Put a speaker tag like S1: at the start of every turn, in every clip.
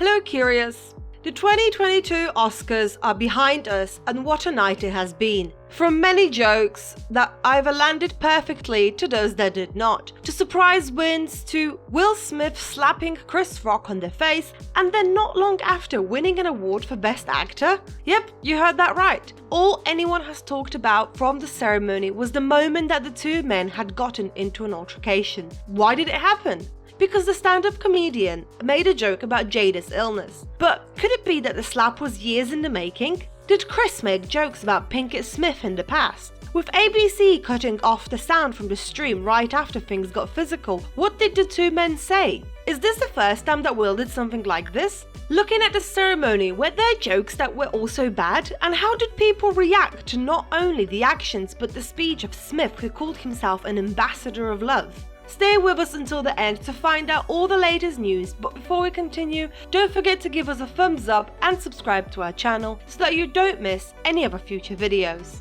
S1: Hello Curious! The 2022 Oscars are behind us, and what a night it has been. From many jokes that either landed perfectly to those that did not, to surprise wins, to Will Smith slapping Chris Rock on the face and then not long after winning an award for Best Actor. Yep, you heard that right. All anyone has talked about from the ceremony was the moment that the two men had gotten into an altercation. Why did it happen? Because the stand-up comedian made a joke about Jada's illness. But could it be that the slap was years in the making? Did Chris make jokes about Pinkett-Smith in the past? With ABC cutting off the sound from the stream right after things got physical, what did the two men say? Is this the first time that Will did something like this? Looking at the ceremony, were there jokes that were also bad? And how did people react to not only the actions but the speech of Smith, who called himself an ambassador of love? Stay with us until the end to find out all the latest news, but before we continue, don't forget to give us a thumbs up and subscribe to our channel so that you don't miss any of our future videos.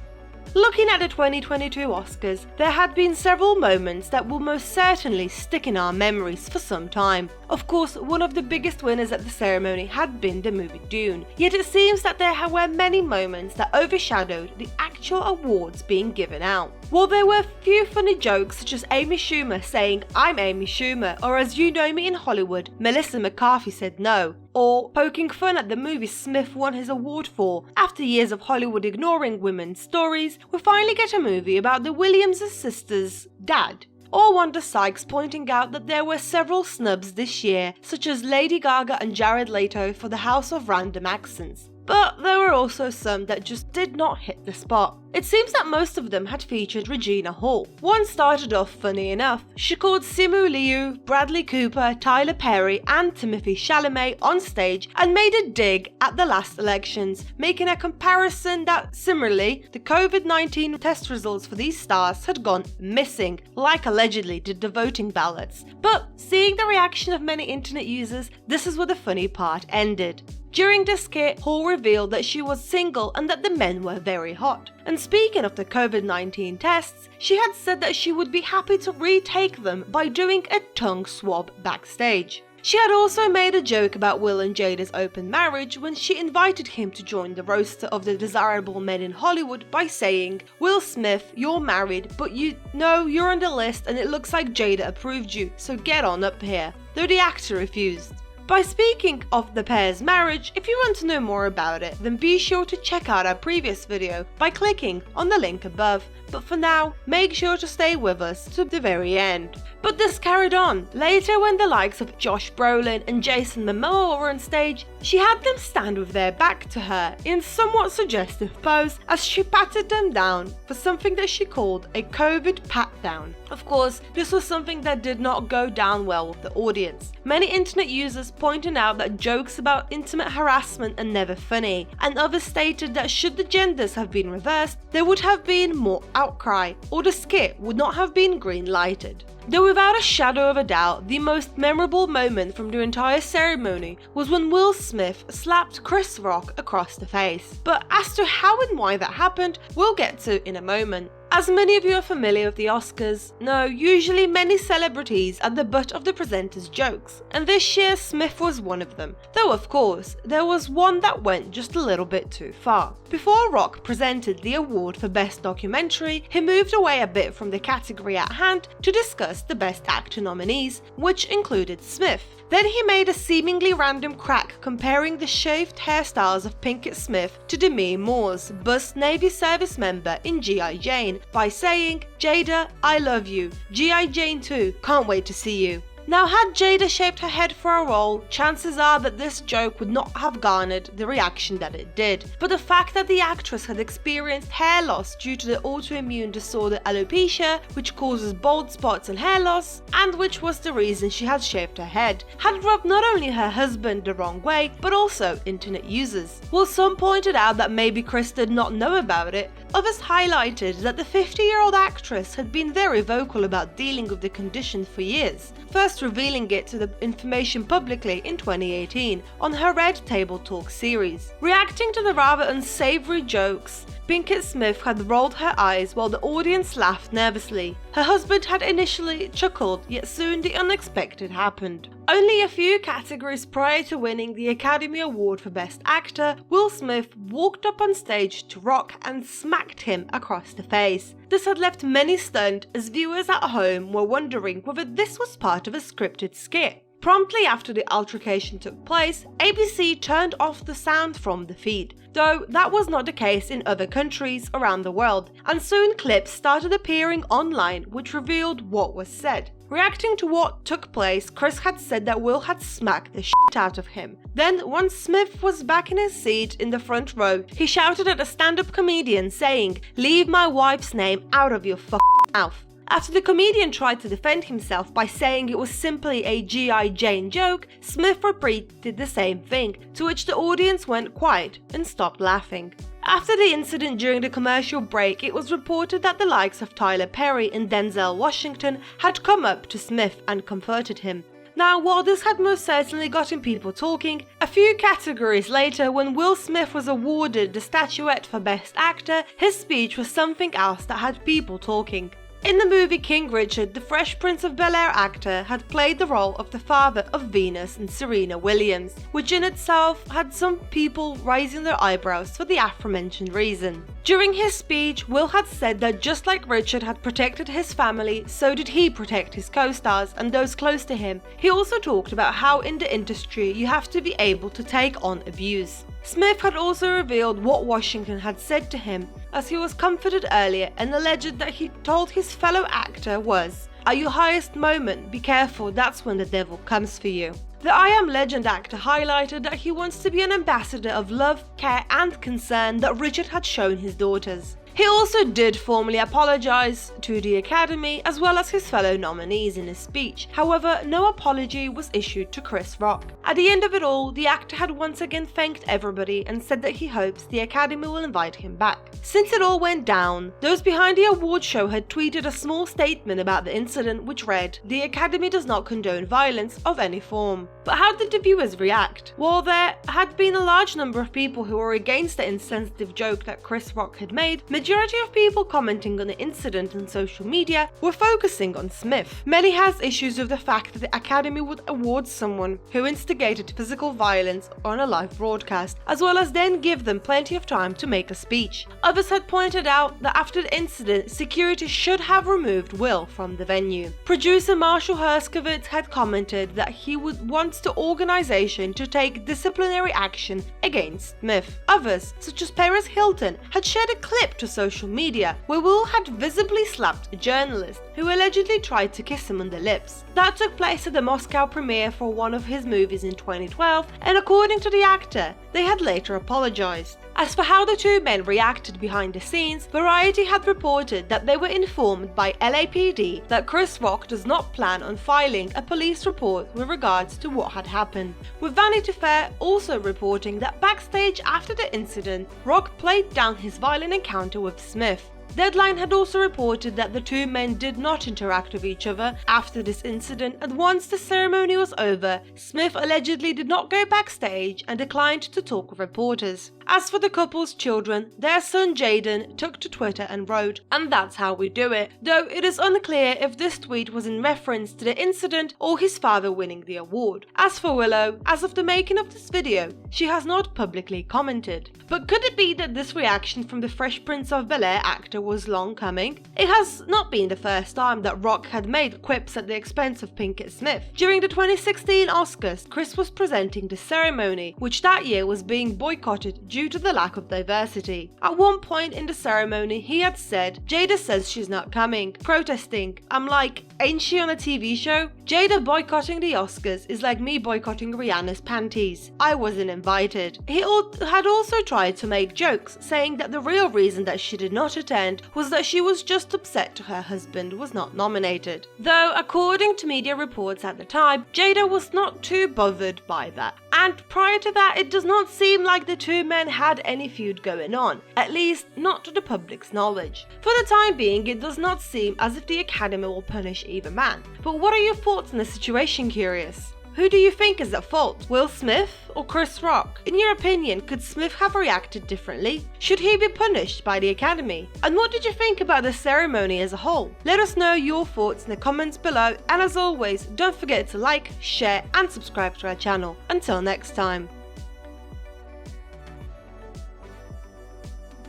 S1: Looking at the 2022 Oscars, there had been several moments that will most certainly stick in our memories for some time. Of course, one of the biggest winners at the ceremony had been the movie Dune, yet it seems that there were many moments that overshadowed the actual awards being given out. While there were a few funny jokes such as Amy Schumer saying "I'm Amy Schumer," or "As you know me in Hollywood, Melissa McCarthy said no," or poking fun at the movie Smith won his award for, after years of Hollywood ignoring women's stories, we finally get a movie about the Williams sisters' dad. Or Wanda Sykes pointing out that there were several snubs this year, such as Lady Gaga and Jared Leto for The House of Random Accents. But there were also some that just did not hit the spot. It seems that most of them had featured Regina Hall. One started off funny enough. She called Simu Liu, Bradley Cooper, Tyler Perry and Timothée Chalamet on stage and made a dig at the last elections, making a comparison that similarly, the COVID-19 test results for these stars had gone missing, like allegedly did the voting ballots. But seeing the reaction of many internet users, this is where the funny part ended. During the skit, Hall revealed that she was single and that the men were very hot. And speaking of the COVID-19 tests, she had said that she would be happy to retake them by doing a tongue swab backstage. She had also made a joke about Will and Jada's open marriage when she invited him to join the roster of the desirable men in Hollywood by saying, "Will Smith, you're married, but you're on the list and it looks like Jada approved you, so get on up here," though the actor refused. By speaking of the pair's marriage, if you want to know more about it, then be sure to check out our previous video by clicking on the link above. But for now, make sure to stay with us to the very end. But this carried on. Later, when the likes of Josh Brolin and Jason Momoa were on stage, she had them stand with their back to her in somewhat suggestive pose as she patted them down for something that she called a COVID pat-down. Of course, this was something that did not go down well with the audience. Many internet users pointed out that jokes about intimate harassment are never funny, and others stated that should the genders have been reversed, there would have been more outcry, or the skit would not have been green-lighted. Though without a shadow of a doubt, the most memorable moment from the entire ceremony was when Will Smith slapped Chris Rock across the face. But as to how and why that happened, we'll get to in a moment. As many of you are familiar with the Oscars, know usually many celebrities are the butt of the presenters' jokes, and this year Smith was one of them, though of course there was one that went just a little bit too far. Before Rock presented the award for Best Documentary, he moved away a bit from the category at hand to discuss the Best Actor nominees, which included Smith. Then he made a seemingly random crack comparing the shaved hairstyles of Pinkett-Smith to Demi Moore's buzzed Navy service member in G.I. Jane by saying, "Jada, I love you. G.I. Jane too, can't wait to see you." Now, had Jada shaved her head for a role, chances are that this joke would not have garnered the reaction that it did. But the fact that the actress had experienced hair loss due to the autoimmune disorder alopecia, which causes bald spots and hair loss, and which was the reason she had shaved her head, had rubbed not only her husband the wrong way, but also internet users. While some pointed out that maybe Chris did not know about it, others highlighted that the 50-year-old actress had been very vocal about dealing with the condition for years, first revealing it to the information publicly in 2018 on her Red Table Talk series. Reacting to the rather unsavory jokes, Pinkett-Smith had rolled her eyes while the audience laughed nervously. Her husband had initially chuckled, yet soon the unexpected happened. Only a few categories prior to winning the Academy Award for Best Actor, Will Smith walked up on stage to Rock and smacked him across the face. This had left many stunned, as viewers at home were wondering whether this was part of a scripted skit. Promptly after the altercation took place, ABC turned off the sound from the feed, though that was not the case in other countries around the world, and soon clips started appearing online which revealed what was said. Reacting to what took place, Chris had said that Will had smacked the shit out of him. Then, once Smith was back in his seat in the front row, he shouted at a stand-up comedian saying, "Leave my wife's name out of your fucking mouth." After the comedian tried to defend himself by saying it was simply a G.I. Jane joke, Smith repeated the same thing, to which the audience went quiet and stopped laughing. After the incident during the commercial break, it was reported that the likes of Tyler Perry and Denzel Washington had come up to Smith and comforted him. Now, while this had most certainly gotten people talking, a few categories later, when Will Smith was awarded the statuette for Best Actor, his speech was something else that had people talking. In the movie King Richard, the Fresh Prince of Bel-Air actor had played the role of the father of Venus and Serena Williams, which in itself had some people raising their eyebrows for the aforementioned reason. During his speech, Will had said that just like Richard had protected his family, so did he protect his co-stars and those close to him. He also talked about how in the industry you have to be able to take on abuse. Smith had also revealed what Washington had said to him, as he was comforted earlier, and alleged that he told his fellow actor was, "At your highest moment, be careful, that's when the devil comes for you." The I Am Legend actor highlighted that he wants to be an ambassador of love, care and concern that Richard had shown his daughters. He also did formally apologize to the Academy as well as his fellow nominees in his speech. However, no apology was issued to Chris Rock. At the end of it all, the actor had once again thanked everybody and said that he hopes the Academy will invite him back. Since it all went down, those behind the award show had tweeted a small statement about the incident which read, "The Academy does not condone violence of any form." But how did the viewers react? While there had been a large number of people who were against the insensitive joke that Chris Rock had made, majority of people commenting on the incident on social media were focusing on Smith. Many has issues with the fact that the Academy would award someone who instigated physical violence on a live broadcast, as well as then give them plenty of time to make a speech. Others had pointed out that after the incident, security should have removed Will from the venue. Producer Marshall Herskovitz had commented that he would want the organization to take disciplinary action against Smith. Others, such as Paris Hilton, had shared a clip to social media where Will had visibly slapped a journalist who allegedly tried to kiss him on the lips. That took place at the Moscow premiere for one of his movies in 2012, and according to the actor, they had later apologized. As for how the two men reacted behind the scenes, Variety had reported that they were informed by LAPD that Chris Rock does not plan on filing a police report with regards to what had happened, with Vanity Fair also reporting that backstage after the incident, Rock played down his violent encounter with Smith. Deadline had also reported that the two men did not interact with each other after this incident, and once the ceremony was over, Smith allegedly did not go backstage and declined to talk with reporters. As for the couple's children, their son Jaden took to Twitter and wrote, "And that's how we do it," though it is unclear if this tweet was in reference to the incident or his father winning the award. As for Willow, as of the making of this video, she has not publicly commented. But could it be that this reaction from the Fresh Prince of Bel-Air actor was long coming? It has not been the first time that Rock had made quips at the expense of Pinkett-Smith. During the 2016 Oscars, Chris was presenting the ceremony, which that year was being boycotted due to the lack of diversity. At one point in the ceremony, he had said, "Jada says she's not coming," protesting. I'm like, ain't she on a TV show? Jada boycotting the Oscars is like me boycotting Rihanna's panties. I wasn't invited. He had also tried to make jokes, saying that the real reason that she did not attend was that she was just upset her husband was not nominated. Though, according to media reports at the time, Jada was not too bothered by that. And prior to that, it does not seem like the two men had any feud going on, at least not to the public's knowledge. For the time being, it does not seem as if the Academy will punish either man. But what are your thoughts on the situation, Curious? Who do you think is at fault, Will Smith or Chris Rock? In your opinion, could Smith have reacted differently? Should he be punished by the Academy? And what did you think about the ceremony as a whole? Let us know your thoughts in the comments below, and as always, don't forget to like, share and subscribe to our channel. Until next time.